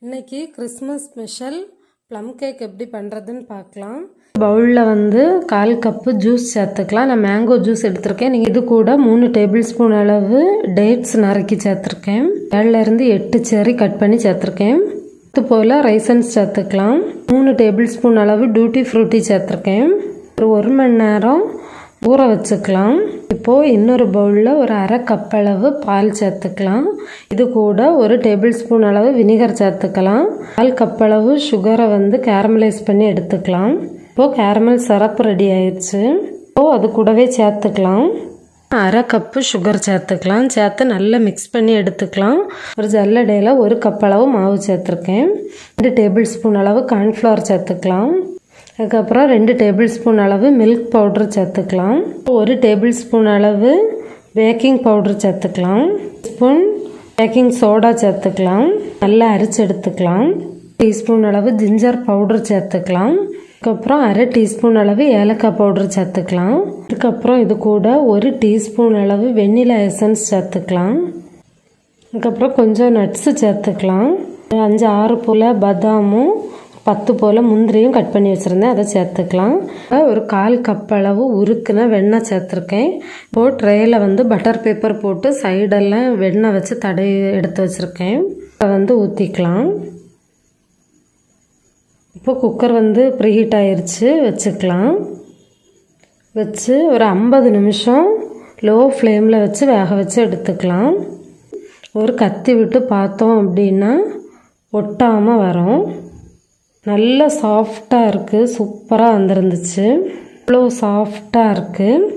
இன்னைக்கு Christmas special plum cake எப்படி பண்ணுறதுன்னு பார்க்கலாம். பவுலில் வந்து 1/4 கப்பு ஜூஸ் சேர்த்துக்கலாம். நான் மேங்கோ ஜூஸ் எடுத்திருக்கேன். நீங்கள் இது கூட 3 டேபிள் ஸ்பூன் அளவு டேட்ஸ் நறுக்கி சேர்த்துருக்கேன். 7லேருந்து 8 செர்ரி கட் பண்ணி சேர்த்துருக்கேன். இது போல் ரைசன்ஸ் சேர்த்துக்கலாம். 3 டேபிள் ஸ்பூன் அளவு டூட்டி ஃப்ரூட்டி சேர்த்துருக்கேன். ஒரு 1 மணி நேரம் ஊற வச்சுக்கலாம். இப்போது இன்னொரு பவுலில் ஒரு 1/2 கப் அளவு பால் சேர்த்துக்கலாம். இது கூட 1 டேபிள் ஸ்பூன் அளவு வினிகர் சேர்த்துக்கலாம். 1/4 கப் அளவு சுகரை வந்து கேரமலைஸ் பண்ணி எடுத்துக்கலாம். இப்போது கேரமல் சிரப் ரெடி ஆயிடுச்சு. இப்போது அது கூடவே சேர்த்துக்கலாம். 1/2 கப்பு சுகர் சேர்த்துக்கலாம். சேர்த்து நல்லா மிக்ஸ் பண்ணி எடுத்துக்கலாம். ஒரு ஜல்லடையில் 1 கப் அளவு மாவு சேர்த்துருக்கேன். 2 டேபிள் ஸ்பூன் அளவு கார்ன்ஃப்ளவர் சேர்த்துக்கலாம். அதுக்கப்புறம் 2 டேபிள் ஸ்பூன் அளவு மில்க் பவுடர் சேர்த்துக்கலாம். 1 டேபிள் ஸ்பூன் அளவு பேக்கிங் பவுடர் சேர்த்துக்கலாம். ஸ்பூன் பேக்கிங் சோடா சேர்த்துக்கலாம். நல்லா அரைச்சி எடுத்துக்கலாம். டீஸ்பூன் அளவு ஜிஞ்சர் பவுடர் சேர்த்துக்கலாம். அதுக்கப்புறம் 1/2 டீஸ்பூன் அளவு ஏலக்காய் பவுடர் சேர்த்துக்கலாம். அதுக்கப்புறம் இது கூட 1 டீஸ்பூன் அளவு வெண்ணிலா எசன்ஸ் சேர்த்துக்கலாம். அதுக்கப்புறம் கொஞ்சம் நட்ஸு சேர்த்துக்கலாம். 5-6 போல் பாதாமும் 10 போல் முந்திரியும் கட் பண்ணி வச்சுருந்தேன், அதை சேர்த்துக்கலாம். ஒரு 1/4 கப் அளவு உருக்குன வெண்ணெய் சேர்த்துருக்கேன். இப்போது ட்ரேயில் வந்து பட்டர் பேப்பர் போட்டு சைடெல்லாம் வெண்ணெய் வச்சு தடவி எடுத்து வச்சுருக்கேன். அதை வந்து ஊற்றிக்கலாம். இப்போ குக்கர் வந்து ப்ரீஹீட் ஆயிடுச்சு, வச்சுக்கலாம். வச்சு ஒரு 50 நிமிஷம் லோ ஃப்ளேமில் வச்சு வேக வச்சு எடுத்துக்கலாம். ஒரு கத்தி விட்டு பார்த்தோம் அப்படின்னா ஒட்டாமல் வரும். நல்லா சாஃப்டாக இருக்குது. சூப்பராக வந்துருந்துச்சு. இவ்வளோ சாஃப்டாக இருக்குது.